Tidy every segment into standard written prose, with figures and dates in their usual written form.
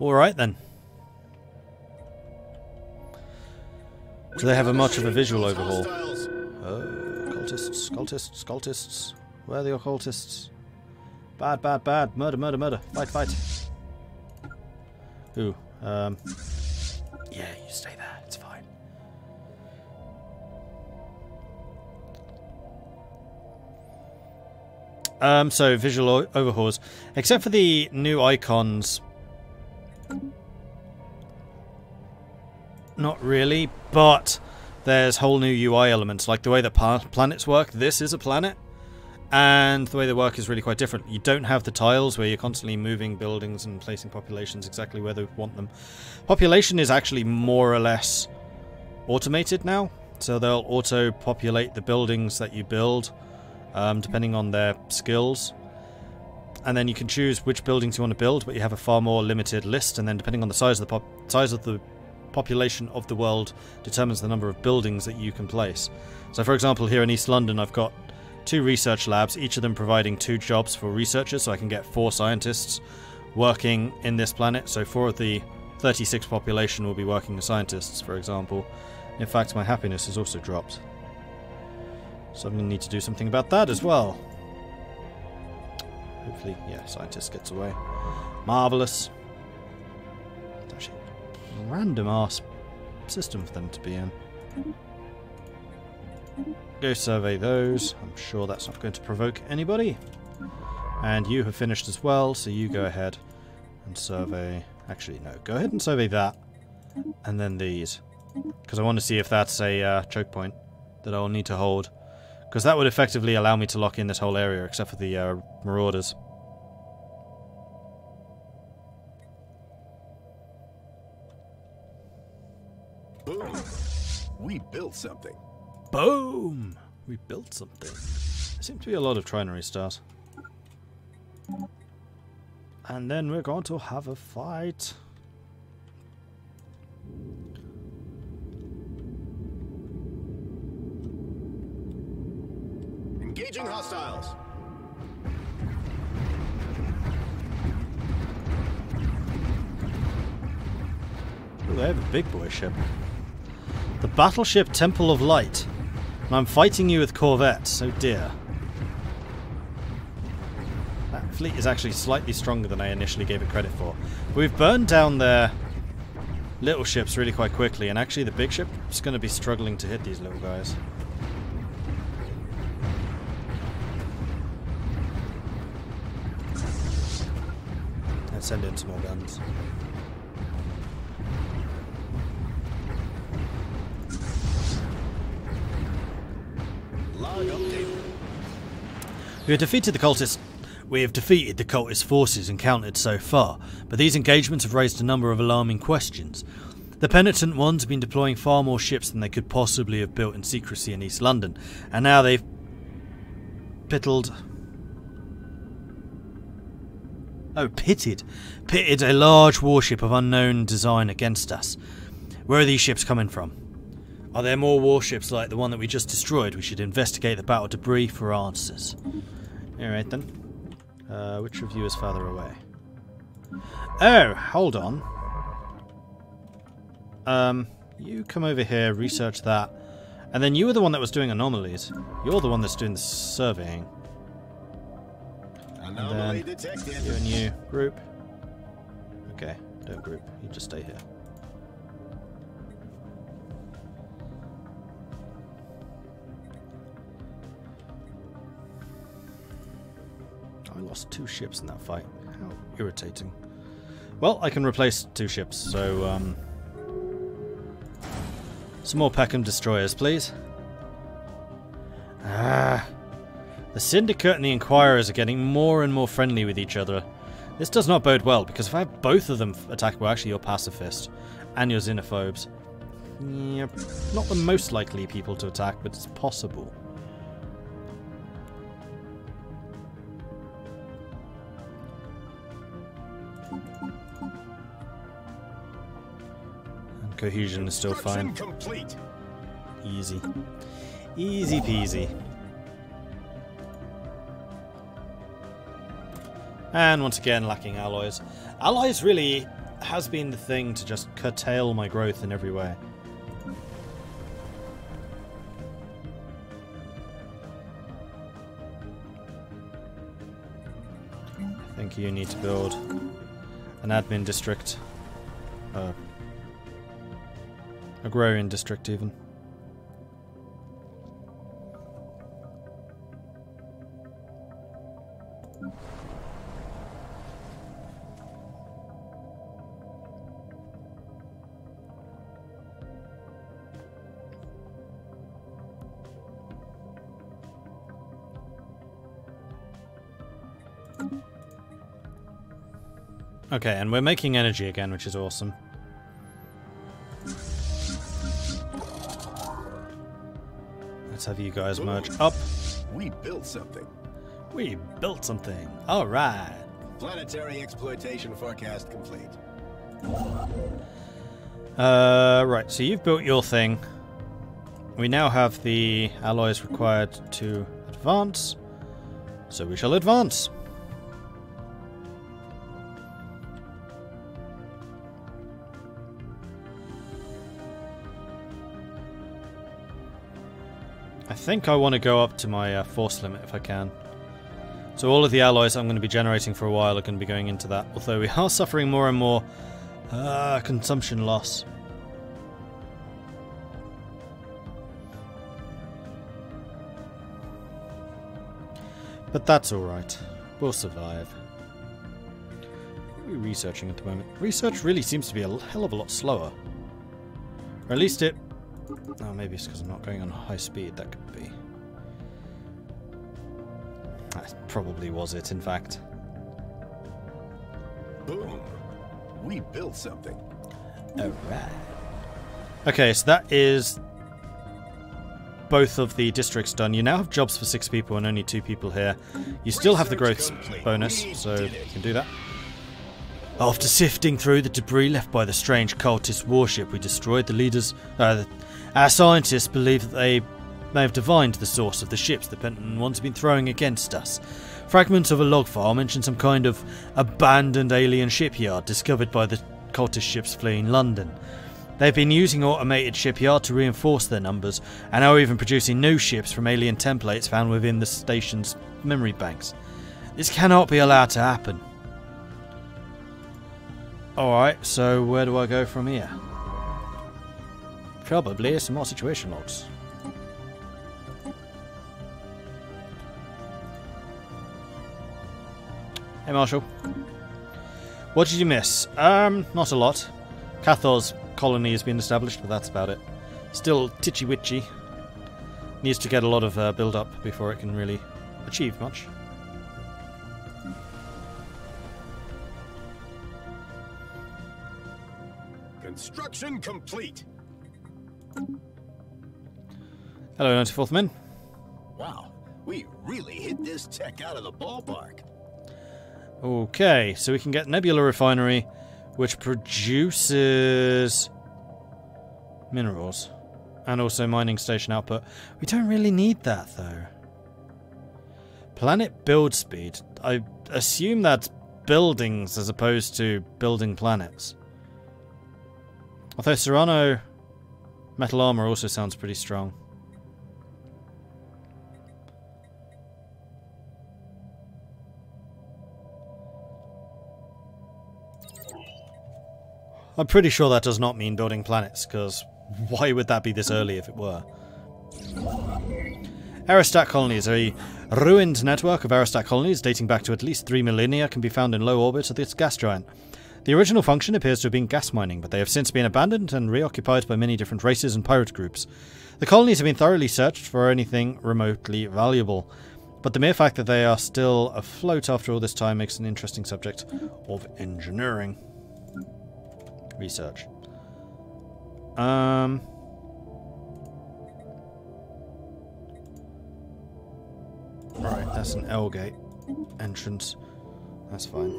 Alright then. Do they have much of a visual overhaul? Oh, cultists, cultists, cultists. Where are the occultists? Bad, bad, bad. Murder, murder, murder. Fight, fight. Ooh, yeah, you stay there. It's fine. So visual overhauls. Except for the new icons. Not really, but there's whole new UI elements, like the way that planets work. This is a planet, and the way they work is really quite different. You don't have the tiles where you're constantly moving buildings and placing populations exactly where they want them. Population is actually more or less automated now, so they'll auto-populate the buildings that you build, depending on their skills. And then you can choose which buildings you want to build, but you have a far more limited list, and then depending on the size of the population of the world determines the number of buildings that you can place. So for example, here in East London I've got 2 research labs, each of them providing 2 jobs for researchers, so I can get 4 scientists working in this planet. So 4 of the 36 population will be working as scientists, for example. In fact, my happiness has also dropped, so I'm going to need to do something about that as well. Hopefully, yeah, scientist gets away. Marvellous. It's actually a random ass system for them to be in. Go survey those. I'm sure that's not going to provoke anybody. And you have finished as well, so you go ahead and survey. Actually, no, go ahead and survey that. And then these. Because I want to see if that's a choke point that I'll need to hold. Because that would effectively allow me to lock in this whole area, except for the marauders. Boom! We built something. Boom! We built something. There seem to be a lot of trinary stars. And then we're going to have a fight. Engaging hostiles. Oh, they have a big boy ship. The battleship Temple of Light. And I'm fighting you with corvettes. Oh dear. That fleet is actually slightly stronger than I initially gave it credit for. We've burned down their little ships really quite quickly, and actually the big ship's going to be struggling to hit these little guys. Let's send in some more guns. Log update. We have defeated the cultist forces encountered so far, but these engagements have raised a number of alarming questions. The penitent ones have been deploying far more ships than they could possibly have built in secrecy in East London, and now they've pitted a large warship of unknown design against us. Where are these ships coming from? Are there more warships like the one that we just destroyed? We should investigate the battle debris for answers. Alright then. Which of you is farther away? Oh, hold on. You come over here, research that. And then you were the one that was doing anomalies. You're the one that's doing the surveying. Anomaly detected. You and you group. Okay, don't group. You just stay here. I lost 2 ships in that fight. How irritating. Well, I can replace 2 ships, so some more Peckham destroyers, please. Ah. The Syndicate and the Inquirers are getting more and more friendly with each other. This does not bode well, because if I have both of them attack, well, actually you're pacifist and you're xenophobes. Yep, not the most likely people to attack, but it's possible. And cohesion is still fine. Complete. Easy. Easy peasy. And once again, lacking alloys. Alloys really has been the thing to just curtail my growth in every way. I think you need to build an admin district. Agrarian district, even. Okay, and we're making energy again, which is awesome. Let's have you guys merge up. We built something. We built something. All right. Planetary exploitation forecast complete. Right, so you've built your thing. We now have the alloys required to advance. So we shall advance. I think I want to go up to my force limit if I can. So all of the alloys I'm going to be generating for a while are going to be going into that, although we are suffering more and more consumption loss. But that's alright. We'll survive. What are we researching at the moment? Research really seems to be a hell of a lot slower. Or at least it... Oh, maybe it's because I'm not going on high speed. That could be. That probably was it, in fact. Boom. We built something. Alright. Okay, so that is both of the districts done. You now have jobs for 6 people and only 2 people here. You still have the growth bonus, so you can do that. After sifting through the debris left by the strange cultist warship we destroyed, the leaders... our scientists believe that they may have divined the source of the ships the Pentagon ones have been throwing against us. Fragments of a log file mention some kind of abandoned alien shipyard discovered by the cultist ships fleeing London. They've been using automated shipyard to reinforce their numbers, and are even producing new ships from alien templates found within the station's memory banks. This cannot be allowed to happen. Alright, so where do I go from here? Probably some more situation logs. Hey Marshall. What did you miss? Not a lot. Cathor's colony has been established, but that's about it. Still titchy-witchy. Needs to get a lot of build-up before it can really achieve much. Construction complete. Hello, 94th Men. Wow, we really hit this tech out of the ballpark. Okay, so we can get Nebula Refinery, which produces minerals and also mining station output. We don't really need that, though. Planet build speed. I assume that's buildings as opposed to building planets. Although Serrano metal armor also sounds pretty strong. I'm pretty sure that does not mean building planets, because why would that be this early if it were? Aerostat colonies. A ruined network of aerostat colonies dating back to at least 3 millennia can be found in low orbit of this gas giant. The original function appears to have been gas mining, but they have since been abandoned and reoccupied by many different races and pirate groups. The colonies have been thoroughly searched for anything remotely valuable, but the mere fact that they are still afloat after all this time makes an interesting subject of engineering. Research. Right, that's an L gate entrance. That's fine.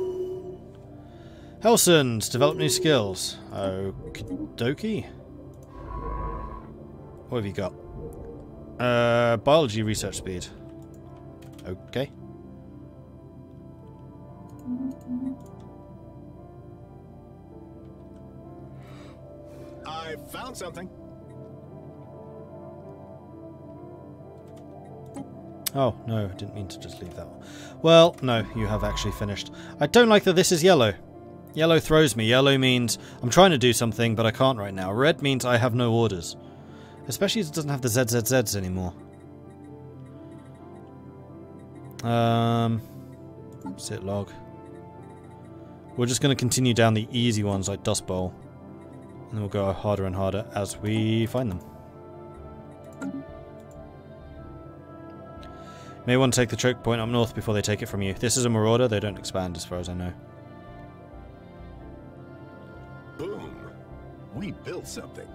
Helsons, develop new skills. Okie dokie. What have you got? Biology research speed. Okay. something? Oh, no, I didn't mean to just leave that one. Well, no, you have actually finished. I don't like that this is yellow. Yellow throws me. Yellow means I'm trying to do something, but I can't right now. Red means I have no orders. Especially as it doesn't have the ZZZs anymore. Sit log. We're just going to continue down the easy ones like Dust Bowl. And then we'll go harder and harder as we find them. May want to take the choke point up north before they take it from you. This is a marauder, they don't expand as far as I know. Boom. We built something.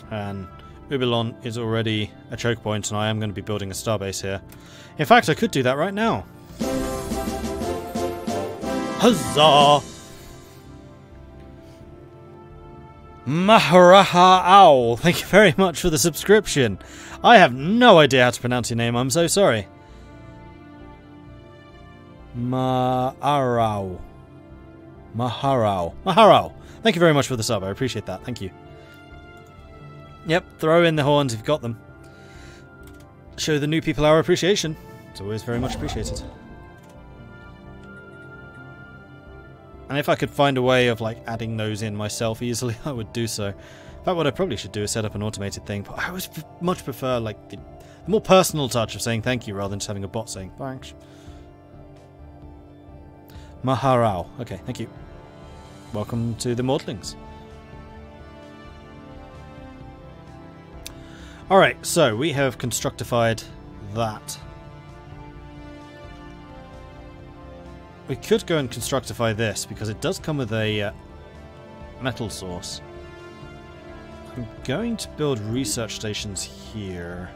And Ubilon is already a choke point, and I am going to be building a starbase here. In fact, I could do that right now. Huzzah! Maharaha Owl, thank you very much for the subscription. I have no idea how to pronounce your name, I'm so sorry. Maharao. Maharao. Thank you very much for the sub, I appreciate that, thank you. Yep, throw in the horns if you've got them. Show the new people our appreciation. It's always very much appreciated. And if I could find a way of like adding those in myself easily, I would do so. In fact, what I probably should do is set up an automated thing. But I always much prefer like the more personal touch of saying thank you rather than just having a bot saying thanks. Maharao. Okay, thank you. Welcome to the Maudlings. Alright, so we have constructified that. We could go and constructify this, because it does come with a metal source. I'm going to build research stations here.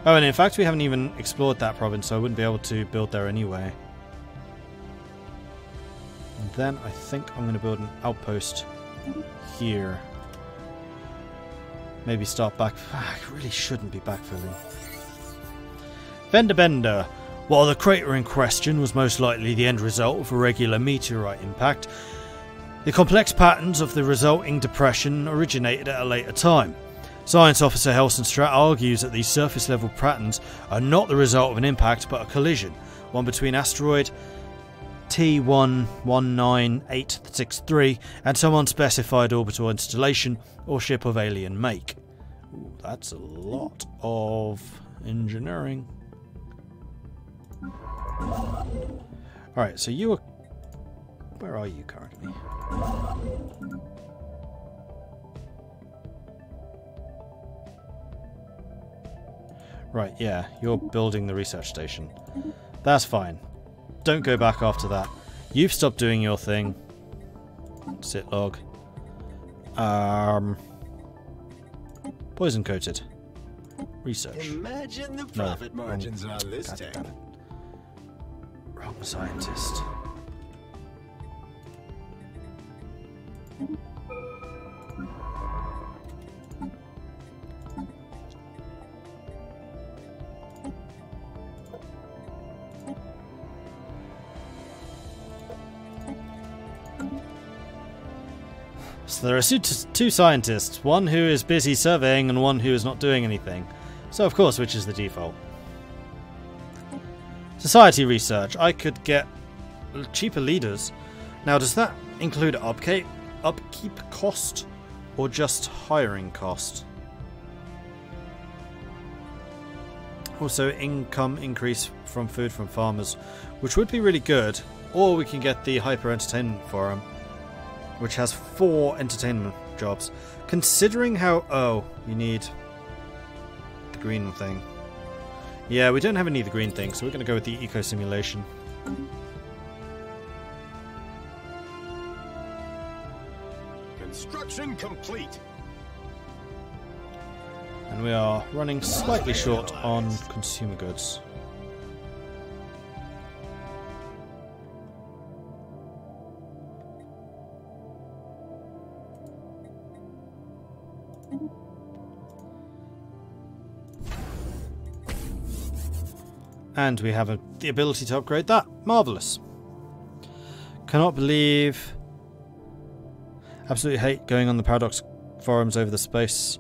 Oh, and in fact we haven't even explored that province, so I wouldn't be able to build there anyway. And then I think I'm going to build an outpost here. Maybe start back... I really shouldn't be backfilling. Vendor Bender. While the crater in question was most likely the end result of a regular meteorite impact, the complex patterns of the resulting depression originated at a later time. Science officer Helsenstrat argues that these surface-level patterns are not the result of an impact but a collision, one between asteroid T119863 and some unspecified orbital installation or ship of alien make. Ooh, that's a lot of engineering. Alright, so you are... Where are you currently? Right, yeah, you're building the research station. That's fine. Don't go back after that. You've stopped doing your thing. Sit log. Poison coated. Research. Imagine the profit margins on this tech. Wrong scientist. So there are two scientists, one who is busy surveying and one who is not doing anything. So of course, which is the default? Society research. I could get cheaper leaders. Now, does that include upkeep cost or just hiring cost? Also, income increase from food from farmers, which would be really good. Or we can get the Hyper Entertainment Forum, which has 4 entertainment jobs. Considering how... Oh, you need the green thing. Yeah, we don't have any of the green things, so we're going to go with the eco simulation. Construction complete. And we are running slightly short on consumer goods. And we have the ability to upgrade that. Marvellous. Cannot believe Absolutely hate going on the Paradox forums over the space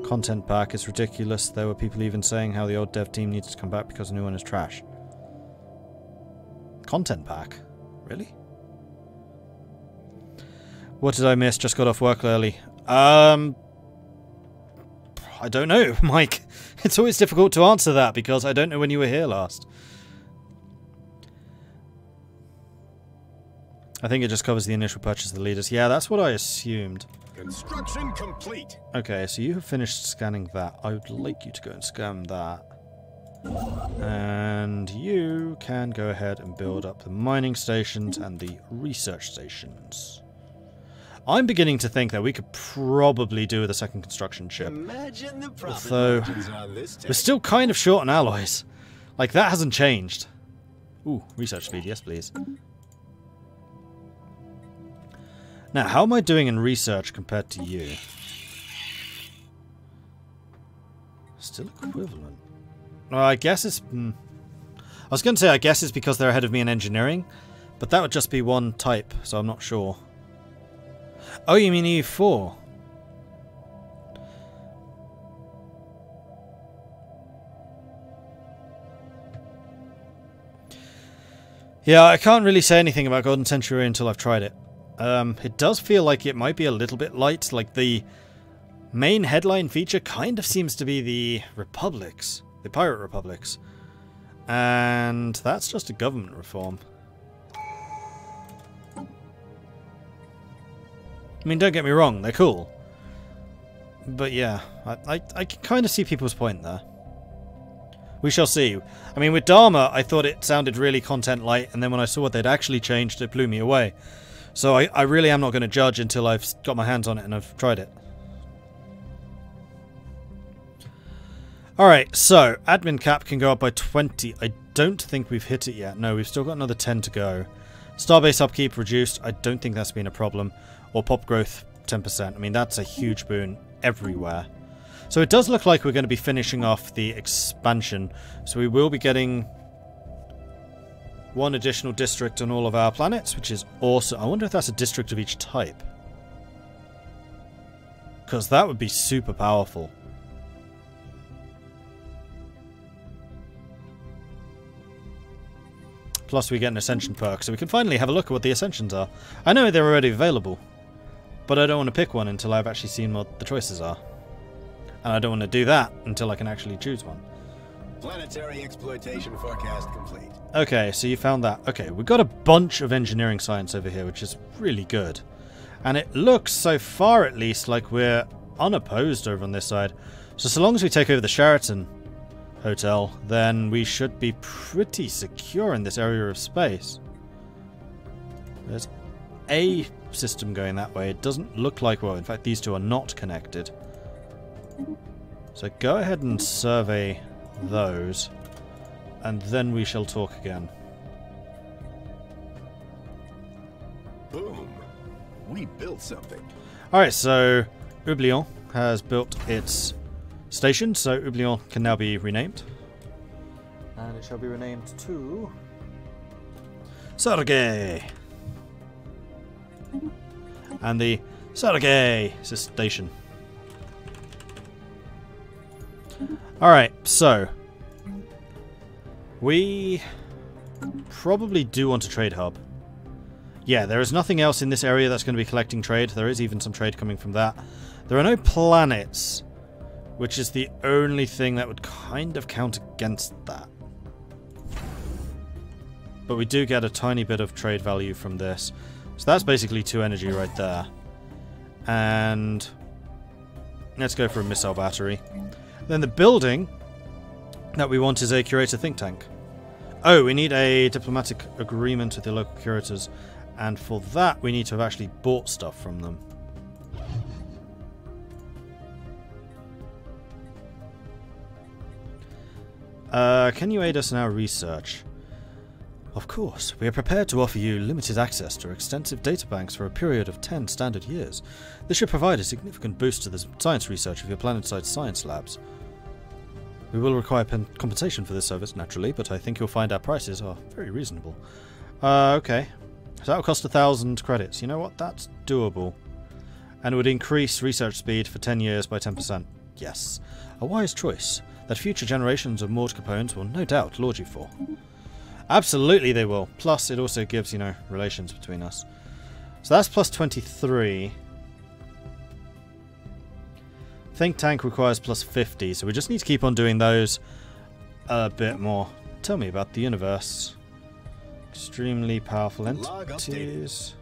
content pack. It's ridiculous. There were people even saying how the old dev team needs to come back because the new one is trash. Content pack? Really? What did I miss? Just got off work early. I don't know, Mike. It's always difficult to answer that because I don't know when you were here last. I think it just covers the initial purchase of the leaders. Yeah, that's what I assumed. Construction complete. Okay, so you have finished scanning that. I would like you to go and scan that. And you can go ahead and build up the mining stations and the research stations. I'm beginning to think that we could probably do with a second construction ship. Imagine the profit Although, margins on this we're still kind of short on alloys. Like, that hasn't changed. Ooh, research speed, yes please. Now, how am I doing in research compared to you? Still equivalent. Well, I guess it's... I was going to say I guess it's because they're ahead of me in engineering, but that would just be one type, so I'm not sure. Oh, you mean EU4? Yeah, I can't really say anything about Golden Century until I've tried it. It does feel like it might be a little bit light. Like, the main headline feature kind of seems to be the Republics. The Pirate Republics. And that's just a government reform. I mean, don't get me wrong, they're cool. But yeah, I can kind of see people's point there. We shall see. I mean, with Dharma, I thought it sounded really content light, and then when I saw what they'd actually changed, it blew me away. So I really am not going to judge until I've got my hands on it and I've tried it. Alright, so, admin cap can go up by 20. I don't think we've hit it yet. No, we've still got another 10 to go. Starbase upkeep reduced. I don't think that's been a problem. Or pop growth 10%. I mean, that's a huge boon everywhere. So it does look like we're going to be finishing off the expansion. So we will be getting one additional district on all of our planets, which is awesome. I wonder if that's a district of each type. Because that would be super powerful. Plus we get an Ascension perk, so we can finally have a look at what the Ascensions are. I know they're already available, but I don't want to pick one until I've actually seen what the choices are. And I don't want to do that until I can actually choose one. Planetary exploitation forecast complete. Okay, so you found that. Okay, we've got a bunch of engineering science over here, which is really good. And it looks, so far at least, like we're unopposed over on this side. So long as we take over the Sheraton Hotel, then we should be pretty secure in this area of space. There's a system going that way. It doesn't look like, well, in fact, these two are not connected. So go ahead and survey those, and then we shall talk again. Boom. We built something. Alright, so Oublion has built its station, so Oublion can now be renamed. And it shall be renamed to Sergei. And the Sergei station. Alright, so we probably do want a trade hub. Yeah, there is nothing else in this area that's going to be collecting trade. There is even some trade coming from that. There are no planets, which is the only thing that would kind of count against that. But we do get a tiny bit of trade value from this. So that's basically 2 energy right there. And let's go for a missile battery. Then the building that we want is a curator think tank. Oh, we need a diplomatic agreement with the local curators. And for that, we need to have actually bought stuff from them. Can you aid us in our research? Of course. We are prepared to offer you limited access to extensive databanks for a period of 10 standard years. This should provide a significant boost to the science research of your planet-side science labs. We will require compensation for this service, naturally, but I think you'll find our prices are very reasonable. Okay. So that'll cost 1,000 credits. You know what? That's doable. and would increase research speed for 10 years by 10%. Yes, a wise choice that future generations of Mord Capones will no doubt laud you for. Absolutely they will. Plus, it also gives, you know, relations between us. So that's plus 23. Think Tank requires plus 50, so we just need to keep on doing those a bit more. Tell me about the universe. Extremely powerful entities.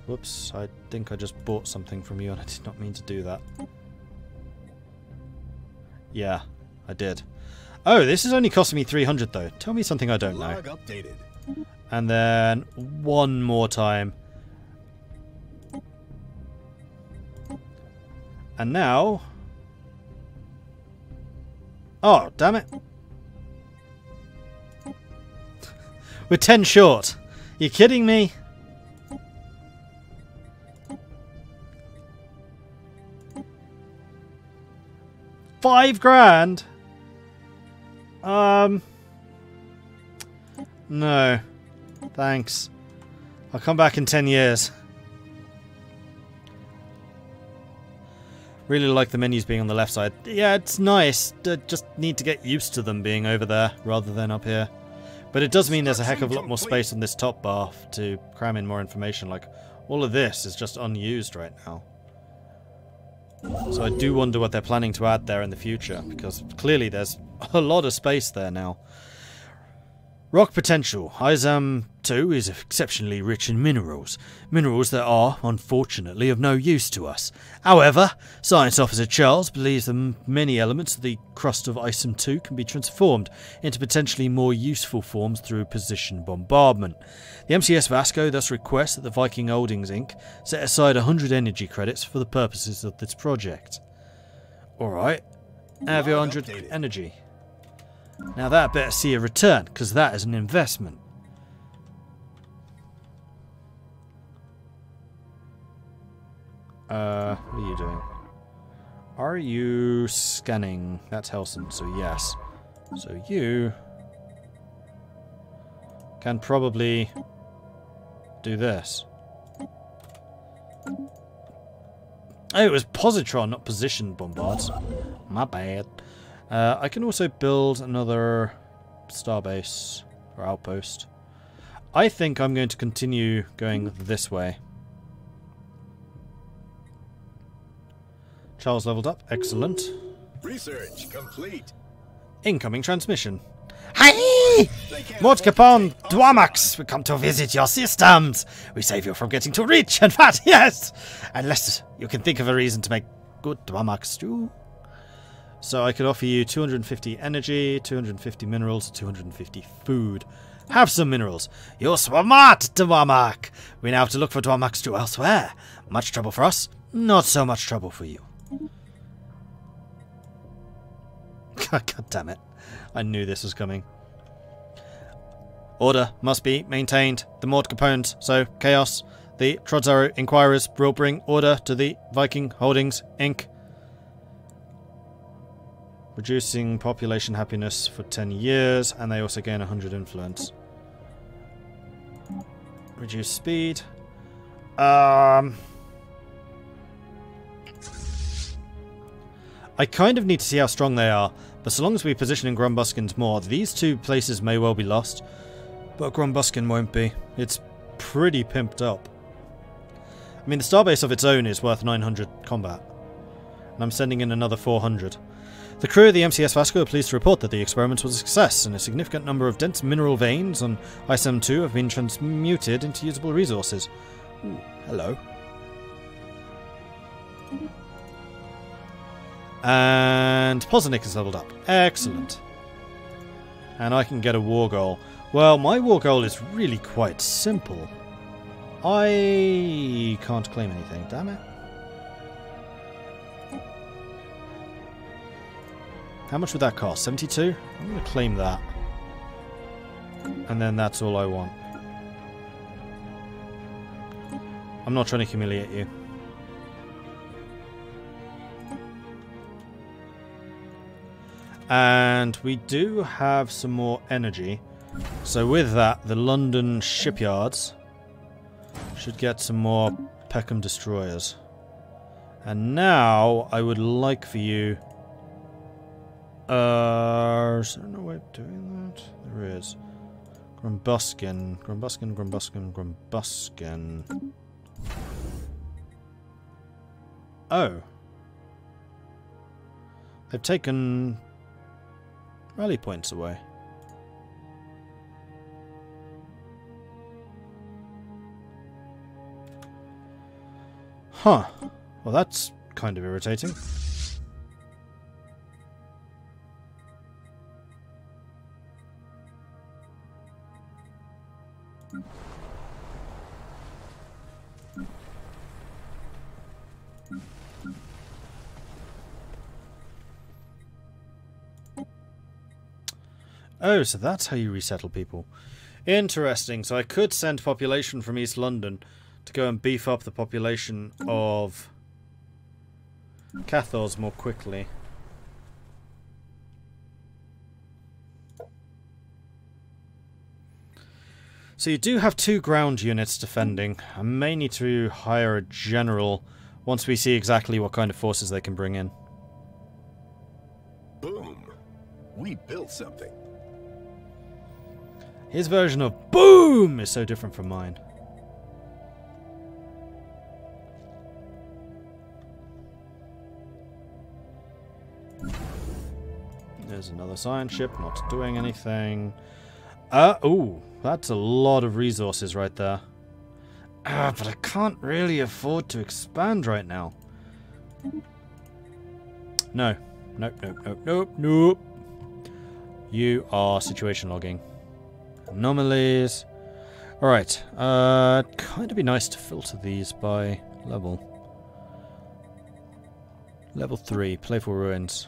Whoops, I think I just bought something from you and I did not mean to do that. Yeah, I did. Oh, this is only costing me 300 though. Tell me something I don't know. And then one more time. And now... Oh, damn it. We're 10 short. You kidding me? $5,000? No. Thanks. I'll come back in 10 years. Really like the menus being on the left side. Yeah, it's nice. Just need to get used to them being over there rather than up here. But it does mean there's a heck of a lot more space on this top bar to cram in more information. Like, all of this is just unused right now. So I do wonder what they're planning to add there in the future, because clearly there's a lot of space there now. Rock potential. ISAM 2 is exceptionally rich in minerals. Minerals that are, unfortunately, of no use to us. However, Science Officer Charles believes that many elements of the crust of ISAM 2 can be transformed into potentially more useful forms through position bombardment. The MCS Vasco thus requests that the Viking Holdings Inc. set aside 100 energy credits for the purposes of this project. Alright, have your 100 energy. Now that better see a return, because that is an investment. What are you doing? Are you scanning? That's Helson, so yes. So you can probably do this. Oh, it was positron, not position bombards. My bad. I can also build another starbase or outpost. I think I'm going to continue going this way. Charles leveled up. Excellent. Research complete. Incoming transmission. Hi! Mordred Dwamax, we come to visit your systems. We save you from getting too rich and fat, yes! Unless you can think of a reason to make good Dwamax stew. So I could offer you 250 energy, 250 minerals, 250 food. Have some minerals. You're smart, Dwamak. We now have to look for Dwamak stew elsewhere. Much trouble for us, not so much trouble for you. God damn it. I knew this was coming. Order must be maintained. The Mord Capones, so chaos. The Trodzaro Inquirers will bring order to the Viking Holdings Inc. Reducing population happiness for 10 years, and they also gain 100 influence. Reduce speed. I kind of need to see how strong they are, but so long as we position in Grumbuskin's more, these two places may well be lost. But Grumbuskin won't be. It's pretty pimped up. I mean, the starbase of its own is worth 900 combat. And I'm sending in another 400. The crew of the MCS Vasco are pleased to report that the experiment was a success, and a significant number of dense mineral veins on ISM 2 have been transmuted into usable resources. Ooh, hello. And Poznik is leveled up. Excellent. And I can get a war goal. Well, my war goal is really quite simple. I can't claim anything, damn it. How much would that cost? 72? I'm going to claim that. And then that's all I want. I'm not trying to humiliate you. And we do have some more energy. So with that, the London shipyards should get some more Peckham destroyers. And now I would like for you... is there no way of doing that? There is. Grumbuskin. Grumbuskin, Grumbuskin, Grumbuskin. Oh. They've taken rally points away. Huh. Well, that's kind of irritating. Oh, so that's how you resettle people. Interesting. So I could send population from East London to go and beef up the population of Cathars more quickly. So you do have 2 ground units defending. I may need to hire a general once we see exactly what kind of forces they can bring in. Boom. We built something. His version of BOOM is so different from mine. There's another science ship not doing anything. Ooh, that's a lot of resources right there. But I can't really afford to expand right now. No. Nope, nope, nope, nope, nope. You are situation logging. Anomalies. Alright, kind of be nice to filter these by level. Level 3, Playful Ruins.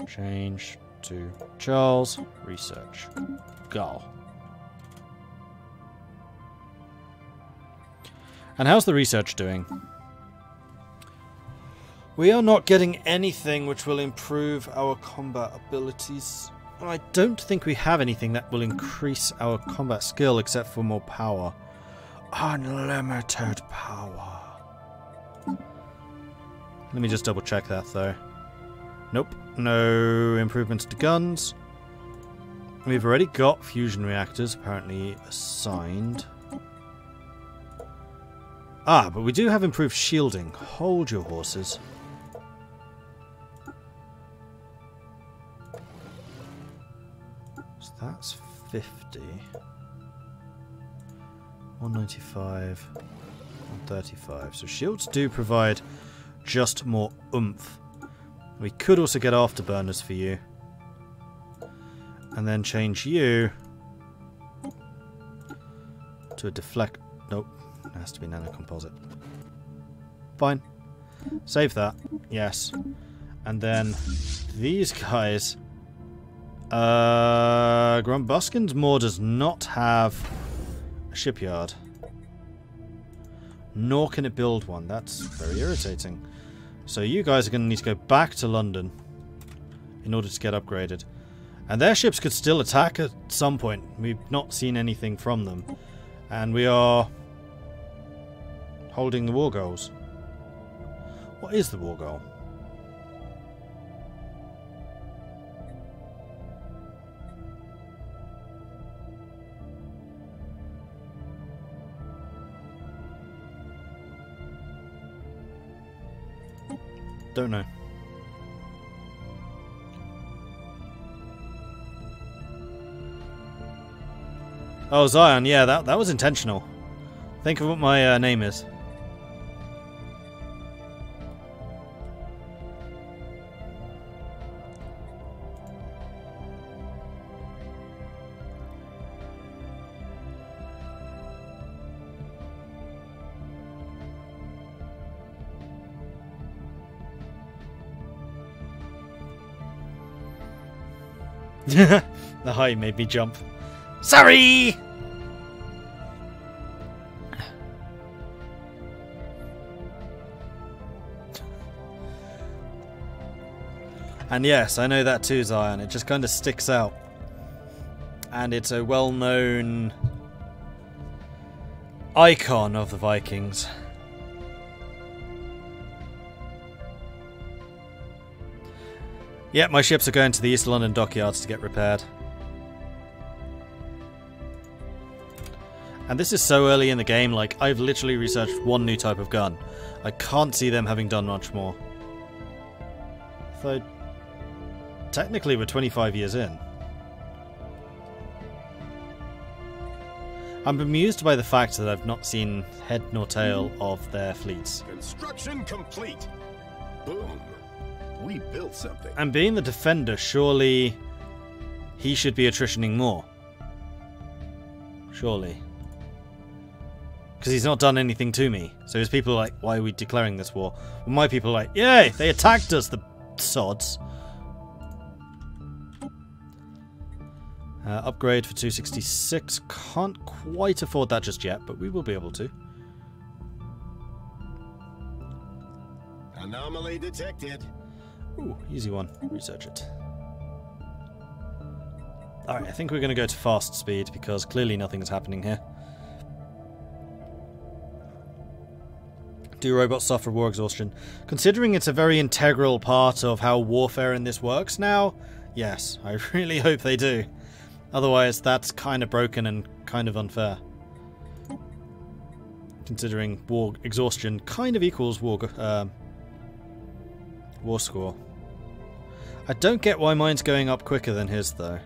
Change to Charles. Research. Go. And how's the research doing? We are not getting anything which will improve our combat abilities. I don't think we have anything that will increase our combat skill except for more power. Unlimited power. Let me just double check that though. Nope. No improvements to guns. We've already got fusion reactors apparently assigned. Ah, but we do have improved shielding. Hold your horses. So that's 50. 195. 135. So shields do provide just more oomph. We could also get afterburners for you. And then change you to a deflect. Nope. It has to be nanocomposite. Fine. Save that. Yes. And then these guys. Grumbuskin's Moor does not have a shipyard. Nor can it build one. That's very irritating. So you guys are going to need to go back to London in order to get upgraded. And their ships could still attack at some point. We've not seen anything from them. And we are holding the war goals. What is the war goal? Don't know. Oh, Zion, yeah, that was intentional. Think of what my name is. The high made me jump. Sorry! And yes, I know that too, Zion. It just kind of sticks out. And it's a well-known icon of the Vikings. Yeah, my ships are going to the East London dockyards to get repaired. And this is so early in the game, like, I've literally researched one new type of gun. I can't see them having done much more. Though, technically we're 25 years in. I'm bemused by the fact that I've not seen head nor tail of their fleets. Construction complete. Boom. We built something. And being the defender, surely he should be attritioning more. Surely. Because he's not done anything to me. So his people are like, why are we declaring this war? Well, my people are like, yay, they attacked us, the sods. Upgrade for 266. Can't quite afford that just yet, but we will be able to. Anomaly detected. Ooh, easy one. Research it. Alright, I think we're going to go to fast speed because clearly nothing's happening here. Do robots suffer war exhaustion? Considering it's a very integral part of how warfare in this works now, yes, I really hope they do. Otherwise, that's kind of broken and kind of unfair. Considering war exhaustion kind of equals war score. I don't get why mine's going up quicker than his, though.